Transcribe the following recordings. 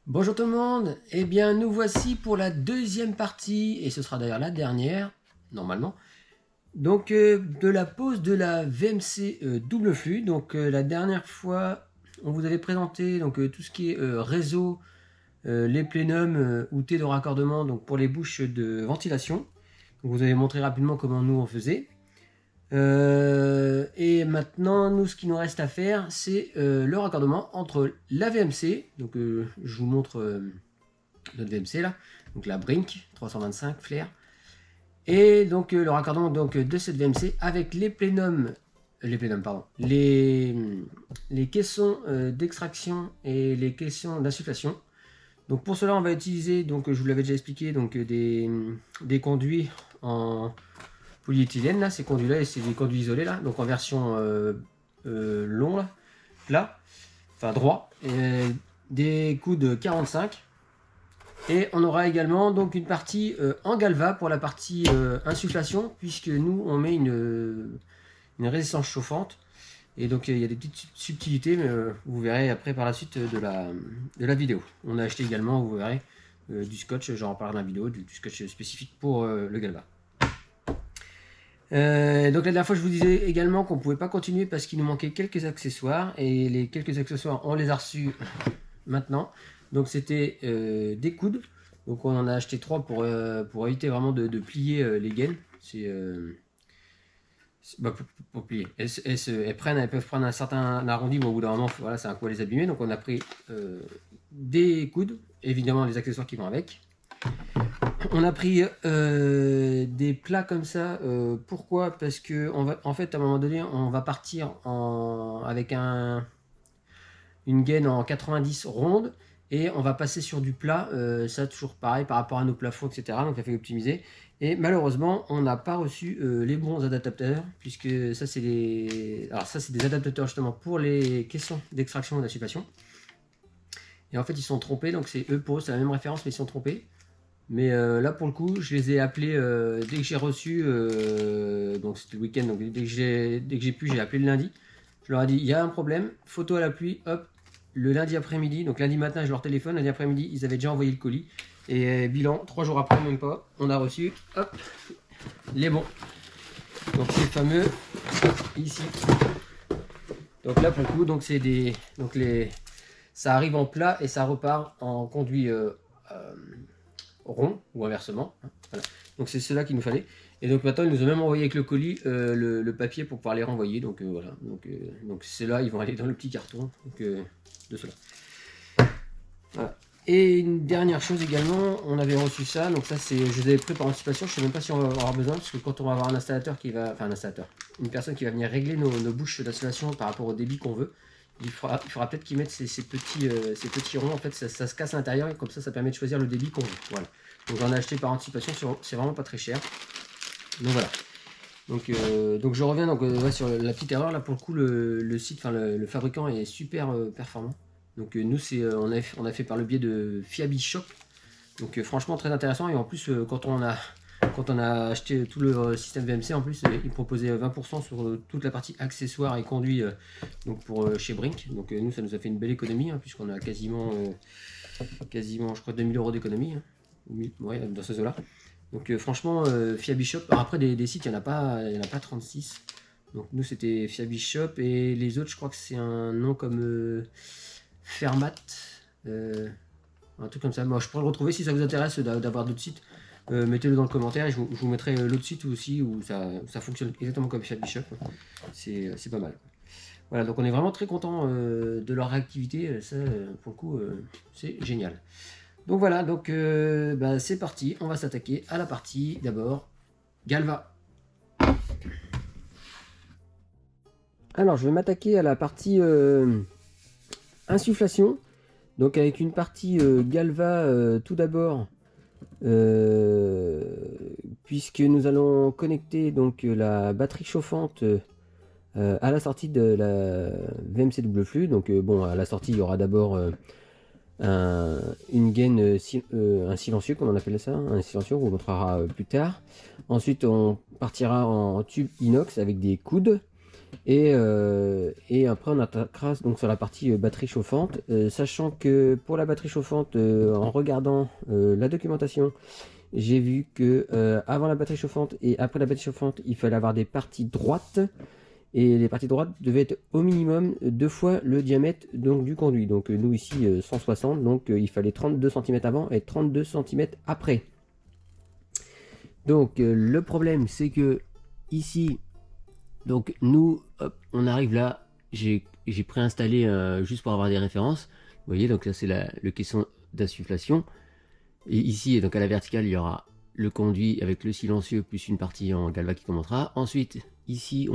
Bonjour tout le monde, eh bien nous voici pour la deuxième partie, et ce sera d'ailleurs la dernière, normalement, donc de la pose de la VMC double flux. Donc la dernière fois, on vous avait présenté donc, tout ce qui est réseau, les plénums, outils de raccordement donc, pour les bouches de ventilation. Donc, vous avez montré rapidement comment nous on faisait. Et maintenant, nous, ce qu'il nous reste à faire, c'est le raccordement entre la VMC. Donc, je vous montre notre VMC là, donc la Brink 325 Flair, et donc le raccordement donc de cette VMC avec les plénums, les caissons d'extraction et les caissons d'insufflation. Donc pour cela, on va utiliser, donc je vous l'avais déjà expliqué, donc des conduits en polyéthylène là, ces conduits là, et c'est des conduits isolés là, donc en version long là, plat, enfin droit, et des coudes 45. Et on aura également donc une partie en galva pour la partie insufflation, puisque nous on met une résistance chauffante. Et donc il y a des petites subtilités, mais vous verrez après par la suite de la vidéo. On a acheté également, vous verrez, du scotch, j'en reparlerai dans la vidéo, du scotch spécifique pour le galva. Donc la dernière fois je vous disais également qu'on ne pouvait pas continuer parce qu'il nous manquait quelques accessoires, et les quelques accessoires on les a reçus maintenant. Donc c'était des coudes, donc on en a acheté 3 pour éviter vraiment de plier les gaines. C'est pour plier. Elles peuvent prendre un certain arrondi, mais au bout d'un moment voilà, c'est un coup à les abîmer. Donc on a pris des coudes, évidemment les accessoires qui vont avec. On a pris des plats comme ça. Pourquoi? Parce que en fait à un moment donné on va partir avec une gaine en 90 ronde, et on va passer sur du plat, ça toujours pareil par rapport à nos plafonds, etc. Donc il a fallu optimiser, et malheureusement on n'a pas reçu les bons adaptateurs, puisque ça c'est des adaptateurs justement pour les caissons d'extraction et d'insufflation, et en fait ils sont trompés. Donc c'est eux, pour eux c'est la même référence, mais ils sont trompés. Mais là pour le coup je les ai appelés dès que j'ai reçu, donc c'était le week-end, donc dès que j'ai pu, j'ai appelé le lundi. Je leur ai dit il y a un problème, photo à la pluie, hop. Le lundi après-midi, donc lundi matin je leur téléphone, lundi après-midi ils avaient déjà envoyé le colis, et bilan 3 jours après, même pas, on a reçu hop les bons, donc ces fameux ici. Donc là pour le coup, donc c'est des, donc ça arrive en plat et ça repart en conduit rond ou inversement, hein, voilà. Donc c'est cela qu'il nous fallait, et donc maintenant ils nous ont même envoyé avec le colis le papier pour pouvoir les renvoyer. Donc voilà, donc c'est là, ils vont aller dans le petit carton donc, de cela. Voilà. Et une dernière chose également, on avait reçu ça, donc ça c'est, je les avais pris par anticipation, je sais même pas si on va avoir besoin, parce que quand on va avoir un installateur qui va, enfin un installateur, une personne qui va venir régler nos bouches d'installation par rapport au débit qu'on veut, il faudra peut-être qu'ils mettent ces petits ronds, en fait ça se casse à l'intérieur, et comme ça permet de choisir le débit qu'on veut. Voilà. Donc j'en ai acheté par anticipation, c'est vraiment pas très cher. Donc voilà. Donc je reviens donc, ouais, sur la petite erreur là. Pour le coup le site, enfin le fabricant est super performant. Donc nous on a fait par le biais de Fiabishop. Donc franchement très intéressant, et en plus quand on a acheté tout le système VMC, en plus il proposait 20% sur toute la partie accessoires et conduits, donc pour chez Brink. Donc nous ça nous a fait une belle économie, hein, puisqu'on a quasiment je crois 2000 € d'économie, hein. Ouais, dans ce zoo-là. Donc franchement Fiabishop. Alors après des sites il n'y en a pas 36. Donc nous c'était Fiabishop, et les autres je crois que c'est un nom comme Fermat, un truc comme ça. Moi je pourrais le retrouver si ça vous intéresse d'avoir d'autres sites. Mettez-le dans le commentaire, et je vous mettrai l'autre site aussi où ça fonctionne exactement comme Fiabishop. C'est pas mal. Voilà, donc on est vraiment très content de leur réactivité. Ça pour le coup c'est génial. Donc voilà, donc c'est parti, on va s'attaquer à la partie d'abord galva. Alors je vais m'attaquer à la partie insufflation, donc avec une partie galva tout d'abord, puisque nous allons connecter donc la batterie chauffante à la sortie de la VMC double flux. Donc bon, à la sortie il y aura d'abord une gaine, un silencieux comme on appelle ça, un silencieux qu'on vous montrera plus tard. Ensuite on partira en tube inox avec des coudes, Et après on attaquera donc sur la partie batterie chauffante, sachant que pour la batterie chauffante, en regardant la documentation, j'ai vu que avant la batterie chauffante et après la batterie chauffante, il fallait avoir des parties droites. Et les parties droites devaient être au minimum 2 fois le diamètre donc, du conduit. Donc nous ici 160, donc il fallait 32 cm avant et 32 cm après. Donc le problème c'est que ici, donc nous, hop, on arrive là, j'ai préinstallé juste pour avoir des références. Vous voyez, donc ça c'est le caisson d'insufflation. Et ici, donc à la verticale, il y aura le conduit avec le silencieux plus une partie en galva qui commentera. Ensuite, ici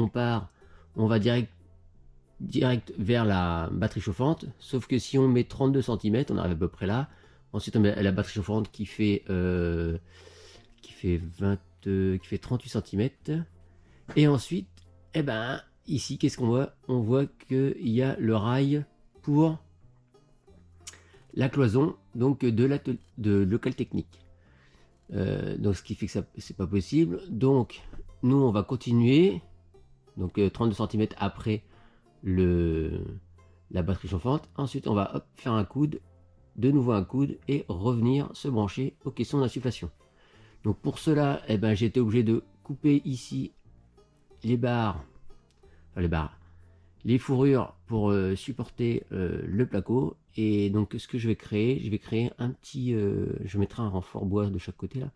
on va direct vers la batterie chauffante, sauf que si on met 32 cm, on arrive à peu près là. Ensuite on met la batterie chauffante qui fait 38 cm. Et ensuite, eh ben, ici, qu'est-ce qu'on voit? On voit qu'il y a le rail pour la cloison donc de local technique. Donc ce qui fait que ça c'est pas possible. Donc nous on va continuer. Donc 32 cm après la batterie chauffante. Ensuite on va faire un coude, de nouveau un coude et revenir se brancher aux caissons d'insufflation. Donc pour cela, eh ben, j'ai été obligé de couper ici les barres, les fourrures pour supporter le placo. Et donc ce que je vais créer un petit, je mettrai un renfort bois de chaque côté là.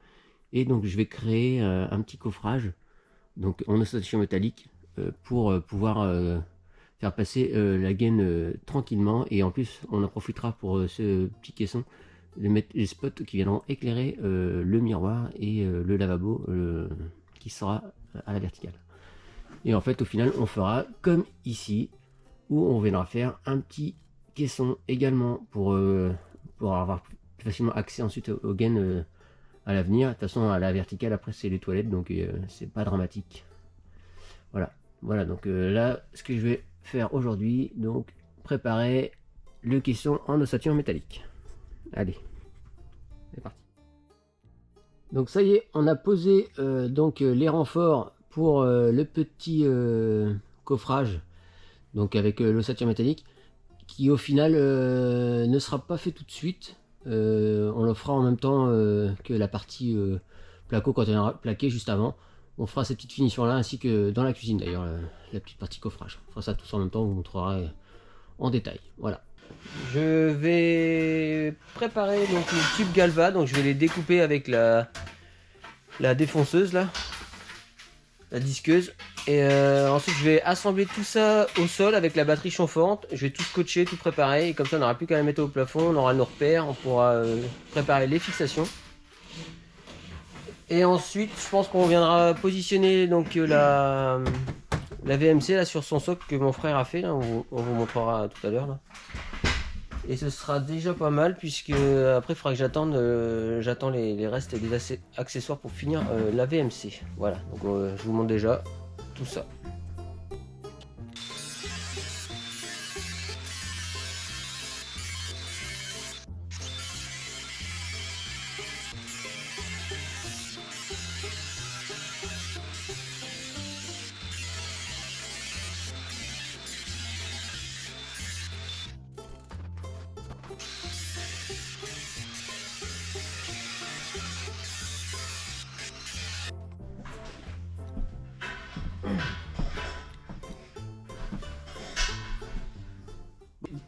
Et donc je vais créer un petit coffrage, donc en oscillation métallique, pour pouvoir faire passer la gaine tranquillement. Et en plus on en profitera pour ce petit caisson de mettre les spots qui viendront éclairer le miroir et le lavabo qui sera à la verticale. Et en fait au final on fera comme ici où on viendra faire un petit caisson également pour avoir plus facilement accès ensuite aux gaines à l'avenir. De toute façon à la verticale après c'est les toilettes, donc c'est pas dramatique. Voilà donc là ce que je vais faire aujourd'hui, donc préparer le caisson en ossature métallique. Allez, c'est parti. Donc ça y est, on a posé donc les renforts pour le petit coffrage, donc avec l'ossature métallique, qui au final ne sera pas fait tout de suite. On le fera en même temps que la partie placo quand on aura plaqué juste avant. On fera ces petites finitions là, ainsi que dans la cuisine d'ailleurs, la petite partie coffrage. On fera ça tous en même temps, on vous montrera en détail. Voilà. Je vais préparer donc les tubes Galva, donc je vais les découper avec la défonceuse là, la disqueuse. Et ensuite je vais assembler tout ça au sol avec la batterie chauffante. Je vais tout scotcher, tout préparer, et comme ça on n'aura plus qu'à la mettre au plafond, on aura nos repères, on pourra préparer les fixations. Et ensuite je pense qu'on viendra positionner donc la VMC là sur son socle que mon frère a fait là, on vous montrera tout à l'heure là. Et ce sera déjà pas mal, puisque après il faudra que j'attends les restes des accessoires pour finir la VMC. Voilà, donc je vous montre déjà tout ça.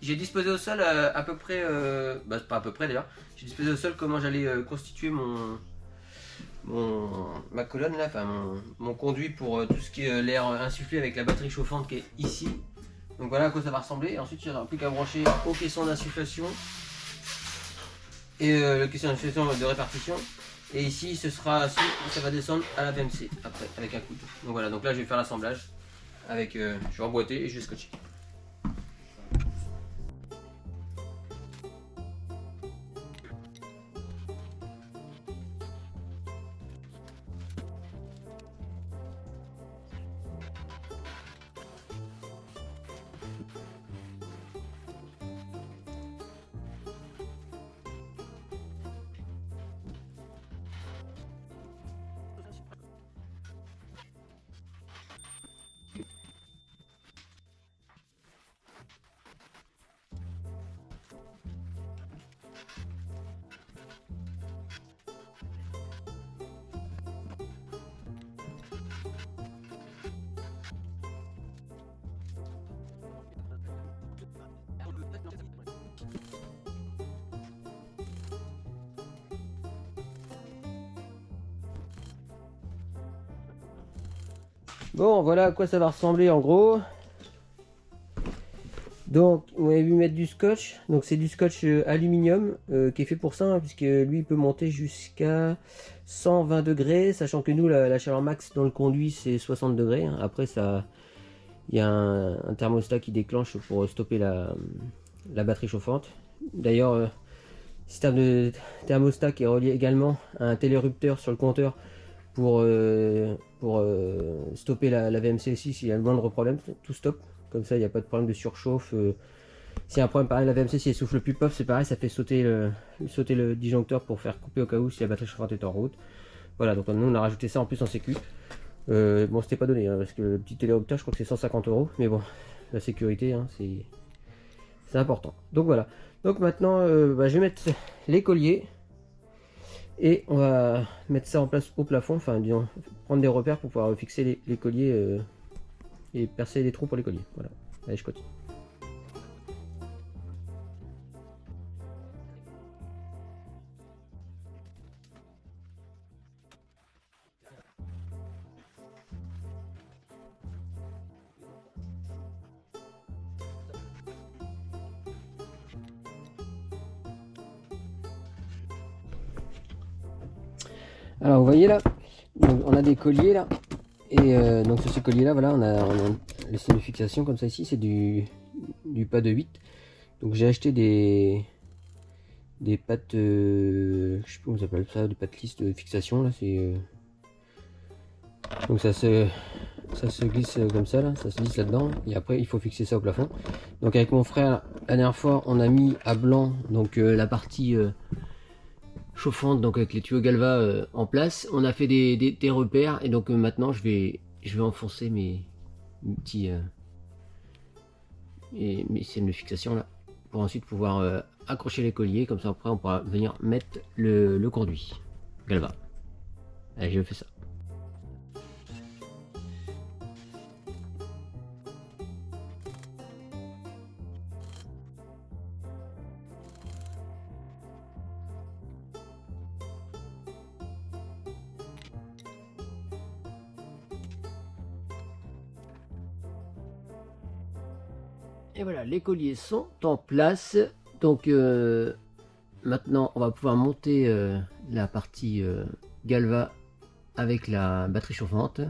J'ai disposé au sol à peu près, pas à peu près d'ailleurs, j'ai disposé au sol comment j'allais constituer ma colonne là, enfin mon conduit pour tout ce qui est l'air insufflé avec la batterie chauffante qui est ici. Donc voilà à quoi ça va ressembler. Et ensuite il n'y aura plus qu'à brancher au caisson d'insufflation et le caisson d'insufflation de répartition. Et ici ce sera assis, ça va descendre à la VMC après avec un coude. Donc voilà, donc là je vais faire l'assemblage avec, je vais emboîter et je vais scotcher. Bon, voilà à quoi ça va ressembler en gros. Donc, on avait vu mettre du scotch. Donc, c'est du scotch aluminium qui est fait pour ça, hein, puisque lui, il peut monter jusqu'à 120 degrés, sachant que nous, la chaleur max dans le conduit, c'est 60 degrés. Hein. Après, ça, il y a un thermostat qui déclenche pour stopper la batterie chauffante. D'ailleurs, système de thermostat qui est relié également à un télérupteur sur le compteur pour stopper la VMC aussi s'il y a le moindre problème, tout stop. Comme ça, il n'y a pas de problème de surchauffe. S'il y a un problème pareil, la VMC, si elle souffle plus, pof, c'est pareil, ça fait sauter le disjoncteur pour faire couper au cas où si la batterie chauffante est en route. Voilà, donc nous on a rajouté ça en plus en sécu. Bon, c'était pas donné, hein, parce que le petit télérupteur, je crois que c'est 150 €. Mais bon, la sécurité, hein, c'est important. Donc voilà. Donc maintenant, je vais mettre les colliers. Et on va mettre ça en place au plafond, enfin disons, prendre des repères pour pouvoir fixer les colliers et percer les trous pour les colliers. Voilà, allez je continue. Alors vous voyez là, donc, on a des colliers là, et donc sur ces colliers là, voilà, on a les signes de fixation comme ça ici, c'est du pas de 8. Donc j'ai acheté des pattes, je sais pas comment ça s'appelle ça, des pattes lisses de fixation là, c'est donc ça se glisse comme ça là, ça se glisse là-dedans, et après il faut fixer ça au plafond. Donc avec mon frère, la dernière fois, on a mis à blanc donc la partie chauffante, donc avec les tuyaux Galva en place. On a fait des repères, et donc maintenant je vais enfoncer mes petits mes scènes de fixation là, pour ensuite pouvoir accrocher les colliers. Comme ça après on pourra venir mettre le conduit Galva. Allez, je fais ça. Et voilà, les colliers sont en place. Donc maintenant on va pouvoir monter la partie Galva avec la batterie chauffante.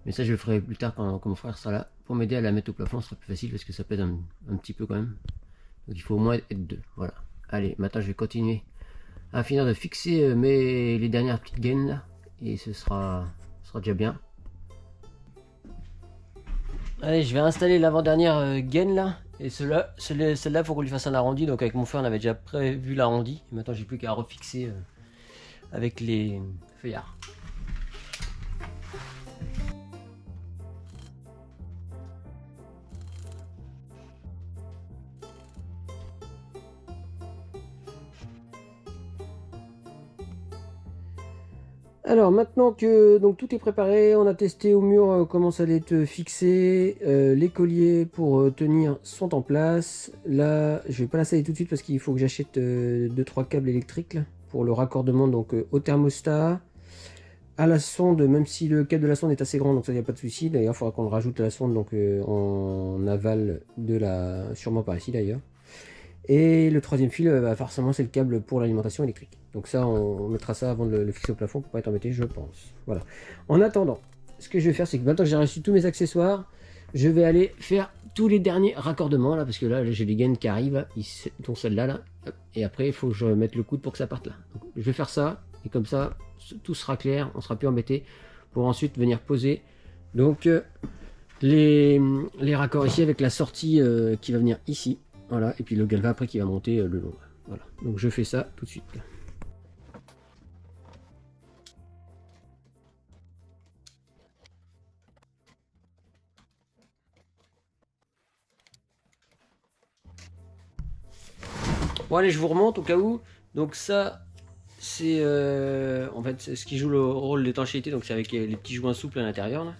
Mais ça je le ferai plus tard quand mon frère sera là. Pour m'aider à la mettre au plafond, ce sera plus facile parce que ça pèse un petit peu quand même. Donc il faut au moins être deux. Voilà. Allez, maintenant je vais continuer à finir de fixer les dernières petites gaines là. Et ce sera déjà bien. Allez, je vais installer l'avant-dernière gaine là. Et celle-là, il faut qu'on lui fasse un arrondi. Donc avec mon frère, on avait déjà prévu l'arrondi. Maintenant, j'ai plus qu'à refixer avec les feuillards. Alors maintenant que donc tout est préparé, on a testé au mur comment ça allait être fixé, les colliers pour tenir sont en place. Là je vais pas l'installer tout de suite parce qu'il faut que j'achète 2-3 câbles électriques là, pour le raccordement donc au thermostat, à la sonde, même si le câble de la sonde est assez grand, donc ça y a pas de souci. D'ailleurs il faudra qu'on le rajoute à la sonde donc en aval de sûrement par ici d'ailleurs. Et le troisième fil, forcément, c'est le câble pour l'alimentation électrique. Donc ça, on mettra ça avant de le fixer au plafond pour pas être embêté, je pense. Voilà. En attendant, ce que je vais faire, c'est que maintenant que j'ai reçu tous mes accessoires, je vais aller faire tous les derniers raccordements là, parce que là, j'ai les gaines qui arrivent, là, dont celle-là, là. Et après, il faut que je mette le coude pour que ça parte là. Donc, je vais faire ça, et comme ça, tout sera clair, on sera plus embêté pour ensuite venir poser. Donc, les raccords ici avec la sortie qui va venir ici. Voilà, et puis le Galva après qui va monter le long. Voilà, donc je fais ça tout de suite. Bon allez, je vous remonte au cas où. Donc ça, c'est en fait ce qui joue le rôle d'étanchéité, donc c'est avec les petits joints souples à l'intérieur là.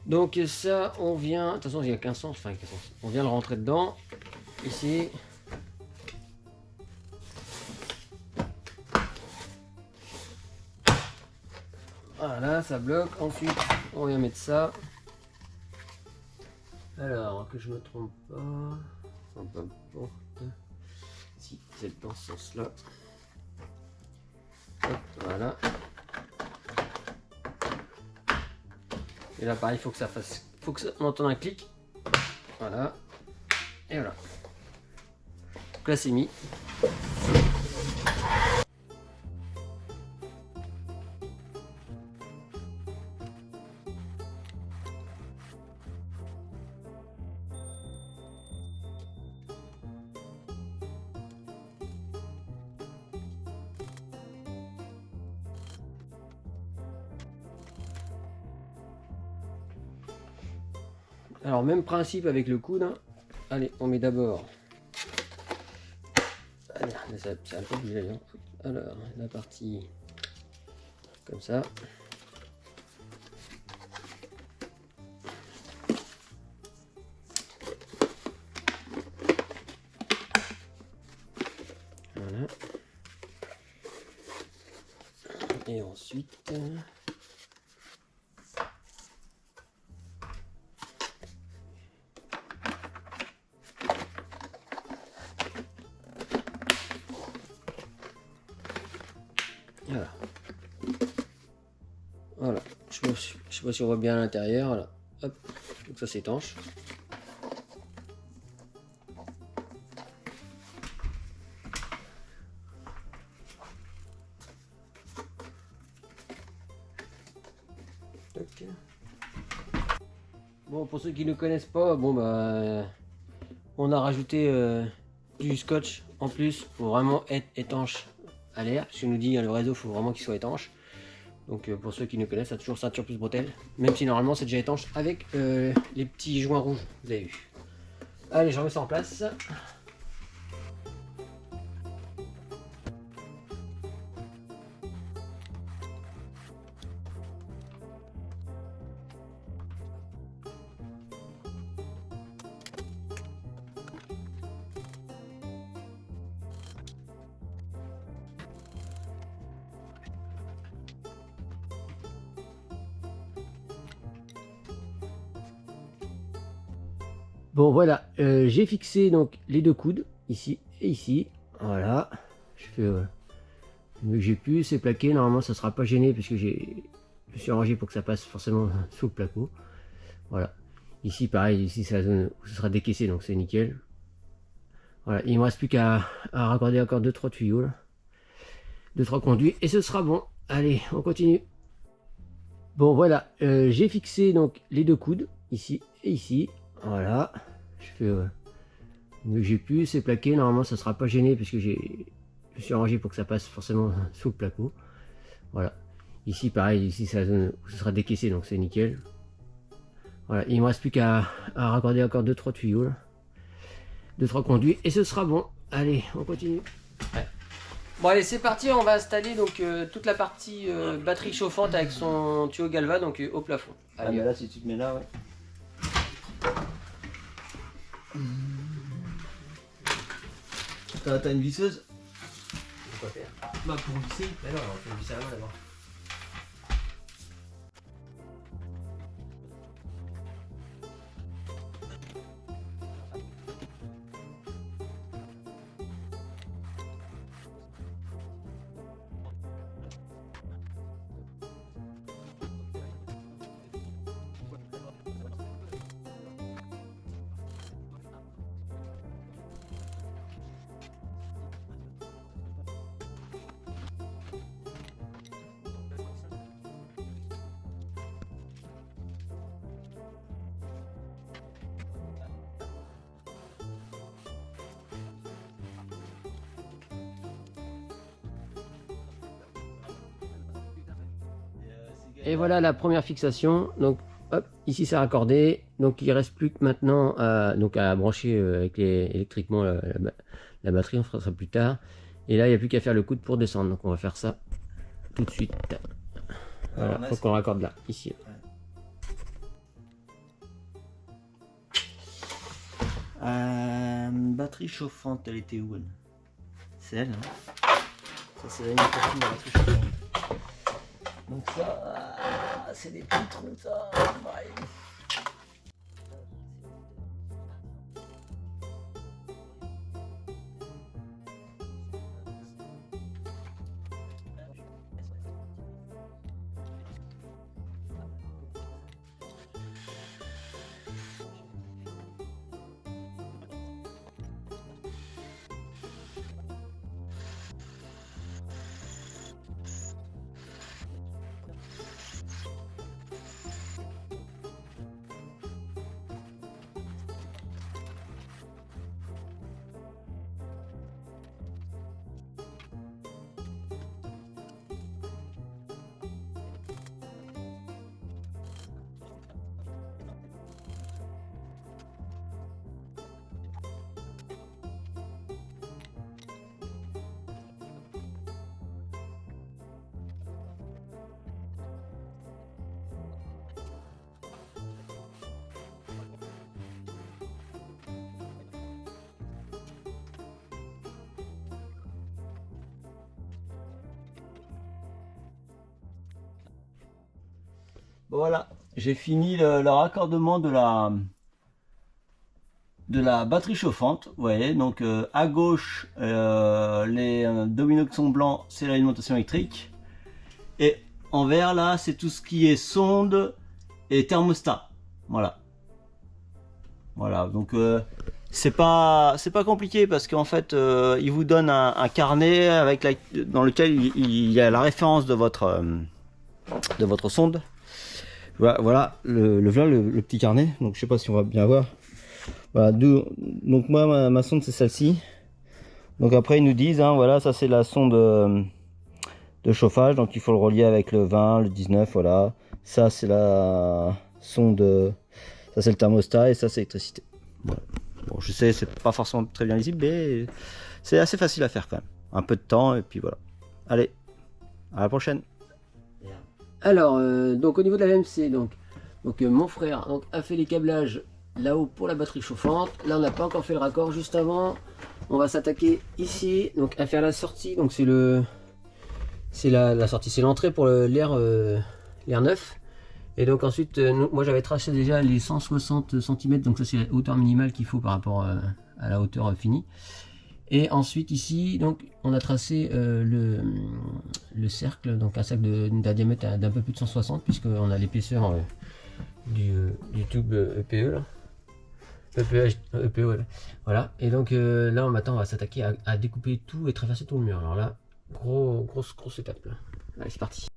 Donc ça, on vient, de toute façon il n'y a qu'un sens, enfin qu'un sens. On vient le rentrer dedans, ici. Voilà, ça bloque. Ensuite, on vient mettre ça. Alors, que je me trompe pas. Enfin, peu importe. Si, c'est dans ce sens-là. Hop, voilà. Et là, pareil, il faut que ça fasse. Faut que on entende un clic. Voilà. Et voilà. Donc là, c'est mis. Alors, même principe avec le coude. Hein. Allez, on met d'abord. Allez, c'est un peu plus d'ailleurs. Alors, la partie comme ça. Voilà. Et ensuite. Voilà. Voilà. Je sais pas si on voit bien à l'intérieur. Voilà. Hop. Donc ça c'est étanche. Okay. Bon, pour ceux qui ne connaissent pas, bon bah on a rajouté du scotch en plus pour vraiment être étanche à l'air. Parce qu'on nous dit le réseau, faut vraiment qu'il soit étanche. Donc pour ceux qui ne connaissent, ça a toujours ceinture plus bretelle. Même si normalement c'est déjà étanche avec les petits joints rouges, vous avez vu. Allez, je remets ça en place. Bon voilà, j'ai fixé donc les deux coudes, ici et ici. Voilà, je fais le mieux que j'ai pu, c'est plaqué, normalement ça sera pas gêné puisque je me suis arrangé pour que ça passe forcément sous le placo. Voilà, ici pareil, ici c'est la zone où ce sera décaissé donc c'est nickel. Voilà, il me reste plus qu'à raccorder encore 2-3 tuyaux, 2-3 conduits et ce sera bon. Allez, on continue. Bon voilà, j'ai fixé donc les deux coudes, ici et ici. Voilà, je fais le mieux que j'ai pu, c'est plaqué, normalement ça sera pas gêné puisque je me suis arrangé pour que ça passe forcément sous le placo. Voilà, ici pareil, ici c'est la zone où ce sera décaissé donc c'est nickel. Voilà, il me reste plus qu'à raccorder encore 2-3 tuyaux, 2-3 conduits et ce sera bon. Allez, on continue. Ouais. Bon allez, c'est parti, on va installer donc toute la partie batterie chauffante avec son tuyau Galva donc au plafond. Ah mais là si tu te mets là, ouais. T'as une visseuse? Quoi faire? Bah pour visser, mais non, on fait visser à la main d'abord. Et voilà la première fixation. Donc hop, ici c'est raccordé. Donc il reste plus que maintenant à brancher avec électriquement la batterie. On fera ça plus tard. Et là il n'y a plus qu'à faire le coude pour descendre. Donc on va faire ça tout de suite. Voilà, faut qu'on raccorde là, ici. Batterie chauffante, elle était où elle? C'est elle, hein? Ça c'est la batterie chauffante. Donc ça, c'est des petits trous ça. Ouais. Bon, voilà, j'ai fini le raccordement de la batterie chauffante. Vous voyez, donc à gauche, les dominos qui sont blancs, c'est l'alimentation électrique. Et en vert, là, c'est tout ce qui est sonde et thermostat. Voilà. Voilà, donc c'est pas compliqué parce qu'en fait, il vous donne un carnet dans lequel il y a la référence de votre sonde. Voilà le petit carnet. Donc je sais pas si on va bien voir. Voilà, donc moi ma sonde c'est celle-ci. Donc après ils nous disent, hein, voilà, ça c'est la sonde de chauffage, donc il faut le relier avec le 20, le 19, voilà. Ça c'est la sonde, ça c'est le thermostat et ça c'est l'électricité. Voilà. Bon, je sais, c'est pas forcément très bien lisible, mais c'est assez facile à faire quand même. Un peu de temps et puis voilà. Allez, à la prochaine. Alors, donc au niveau de la VMC, donc mon frère a fait les câblages là-haut pour la batterie chauffante. Là, on n'a pas encore fait le raccord. Juste avant, on va s'attaquer ici, donc à faire la sortie. Donc c'est la sortie, c'est l'entrée pour l'air neuf. Et donc ensuite, moi j'avais tracé déjà les 160 cm, donc ça c'est la hauteur minimale qu'il faut par rapport à la hauteur finie. Et ensuite ici, donc on a tracé le cercle, donc un cercle d'un diamètre d'un peu plus de 160, puisqu'on a l'épaisseur du tube EPE là. EPE, ouais. Voilà. Et donc là maintenant on va s'attaquer à découper tout et traverser tout le mur. Alors là, grosse étape là. Allez, c'est parti.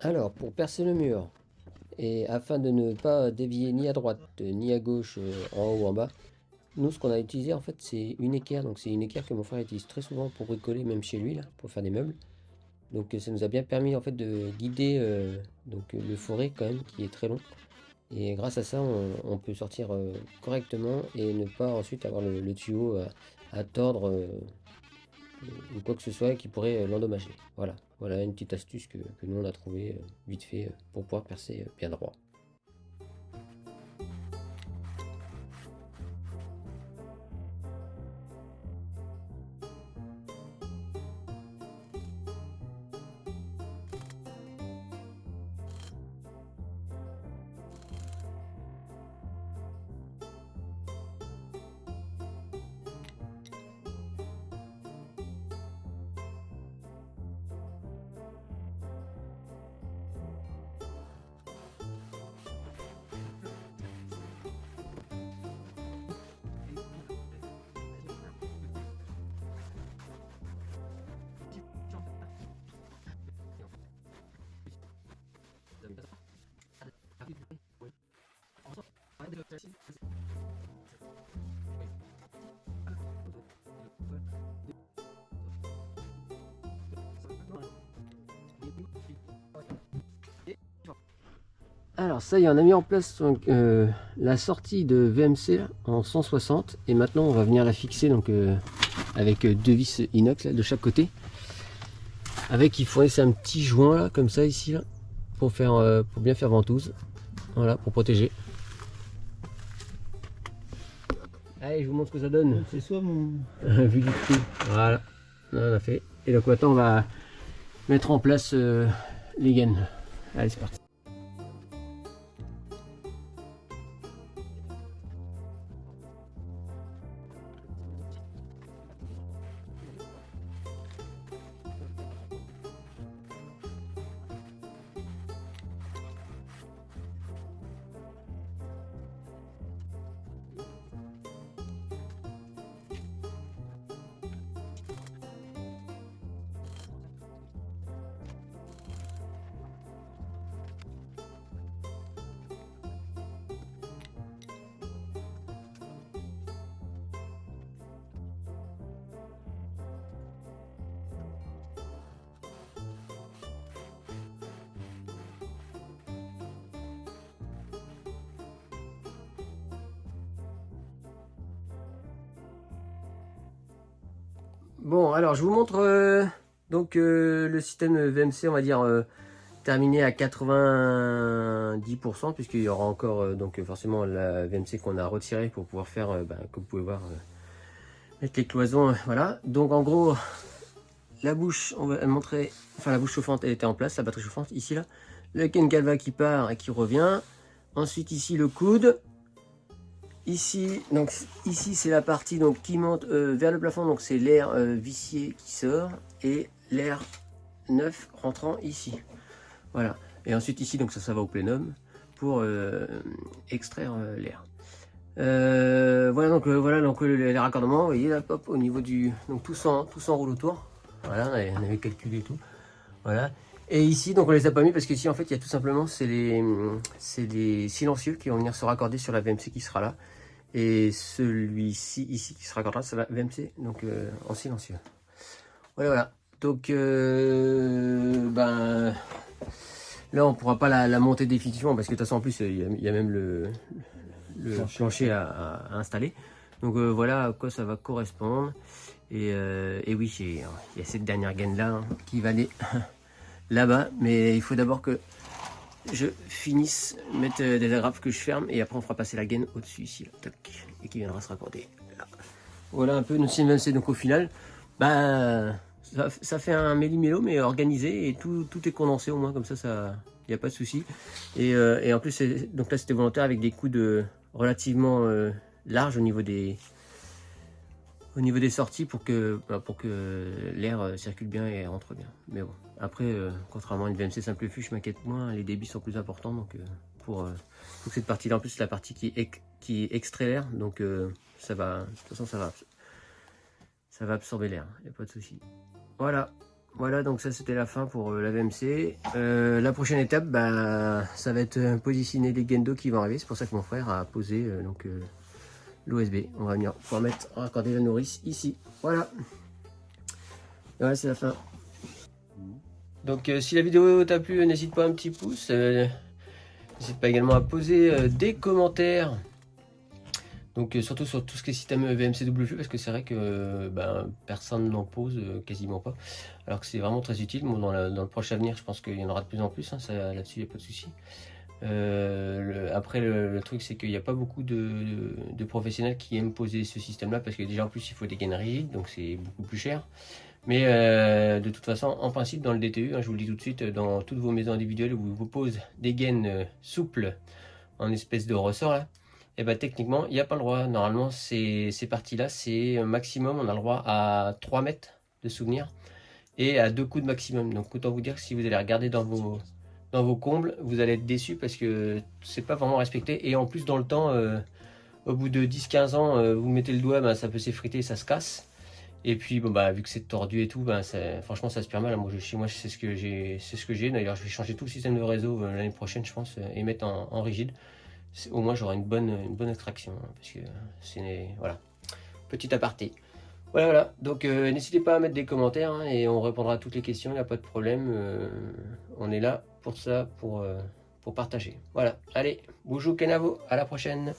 Alors, pour percer le mur, et afin de ne pas dévier ni à droite ni à gauche, en haut ou en bas, nous ce qu'on a utilisé en fait c'est une équerre. Donc c'est une équerre que mon frère utilise très souvent pour bricoler, même chez lui là, pour faire des meubles. Donc ça nous a bien permis en fait de guider le fourré quand même qui est très long. Et grâce à ça on peut sortir correctement et ne pas ensuite avoir le tuyau à tordre ou quoi que ce soit qui pourrait l'endommager. Voilà une petite astuce que nous on a trouvé vite fait pour pouvoir percer bien droit. Alors ça y est, on a mis en place donc, la sortie de VMC là, en 160 et maintenant on va venir la fixer donc avec 2 vis inox là, de chaque côté. Avec il faut laisser un petit joint là comme ça ici là pour faire pour bien faire ventouse. Voilà, pour protéger. Allez, je vous montre ce que ça donne. C'est soit mon... Vu du trou. Voilà, on a fait. Et donc maintenant on va mettre en place les gaines. Allez, c'est parti. Bon, alors je vous montre donc le système VMC, on va dire terminé à 90%, puisqu'il y aura encore donc forcément la VMC qu'on a retirée pour pouvoir faire, comme vous pouvez voir, mettre les cloisons, voilà. Donc en gros, la bouche, on va montrer, enfin la bouche chauffante elle était en place, la batterie chauffante ici là, le Ken Galva qui part et qui revient, ensuite ici le coude. Ici, donc ici c'est la partie donc qui monte vers le plafond, donc c'est l'air vicié qui sort et l'air neuf rentrant ici. Voilà. Et ensuite ici donc ça va au plénum pour extraire l'air. Voilà donc les raccordements, vous voyez là, hop, au niveau du donc tout s'enroule autour. Voilà, on avait calculé tout. Voilà. Et ici donc on les a pas mis parce qu'ici en fait il y a tout simplement c'est les silencieux qui vont venir se raccorder sur la VMC qui sera là. Et celui-ci ici qui se raccordera sur la VMC donc en silencieux. Voilà. Donc là on pourra pas la monter définitivement parce que de toute façon en plus il y a même le plancher à installer. Donc voilà à quoi ça va correspondre. Et oui, il y a cette dernière gaine là hein, qui va aller là-bas, mais il faut d'abord que je finisse mettre des agrafes que je ferme et après on fera passer la gaine au-dessus ici là, tac, et qui viendra se raccorder là. Voilà un peu notre CMC. Donc au final ça fait un méli-mélo mais organisé et tout est condensé au moins comme ça il n'y a pas de souci. Et en plus donc là c'était volontaire avec des coudes relativement larges au niveau des sorties pour que l'air circule bien et rentre bien. Mais bon, après, contrairement à une VMC simple flux, je m'inquiète moins, les débits sont plus importants. Donc pour cette partie-là, en plus, c'est la partie qui extrait l'air. Donc ça va, de toute façon, ça va absorber l'air, il n'y a pas de souci. Voilà, donc ça c'était la fin pour la VMC. La prochaine étape, ça va être positionner les Gendo qui vont arriver. C'est pour ça que mon frère a posé l'OSB. On va venir pouvoir raccorder la nourrice ici. Voilà. Voilà, c'est la fin. Donc si la vidéo t'a plu, n'hésite pas un petit pouce. N'hésite pas également à poser des commentaires. Donc surtout sur tout ce qui est système VMC-WFU, parce que c'est vrai que personne n'en pose quasiment pas. Alors que c'est vraiment très utile. Bon, dans le proche avenir, je pense qu'il y en aura de plus en plus. Hein, là-dessus, il n'y a pas de souci. Après le truc c'est qu'il n'y a pas beaucoup de professionnels qui aiment poser ce système là parce que déjà en plus il faut des gaines rigides donc c'est beaucoup plus cher, mais de toute façon en principe dans le DTU hein, je vous le dis tout de suite, dans toutes vos maisons individuelles où vous posez des gaines souples en espèce de ressort là, et techniquement il n'y a pas le droit. Normalement ces parties là c'est maximum, on a le droit à 3 mètres de souvenir et à 2 coups de maximum. Donc autant vous dire que si vous allez regarder dans vos combles, vous allez être déçus parce que c'est pas vraiment respecté. Et en plus, dans le temps, au bout de 10-15 ans, vous mettez le doigt, ça peut s'effriter, ça se casse. Et puis, vu que c'est tordu et tout, franchement, ça aspire mal. Moi, chez moi, c'est ce que j'ai. D'ailleurs, je vais changer tout le système de réseau l'année prochaine, je pense, et mettre en rigide. Au moins, j'aurai une bonne extraction. Hein, parce que c'est. Voilà. Petit aparté. Voilà. Donc, n'hésitez pas à mettre des commentaires hein, et on répondra à toutes les questions, il n'y a pas de problème. On est là pour ça, pour pour partager. Voilà, allez, bonjour Kenavo, à la prochaine.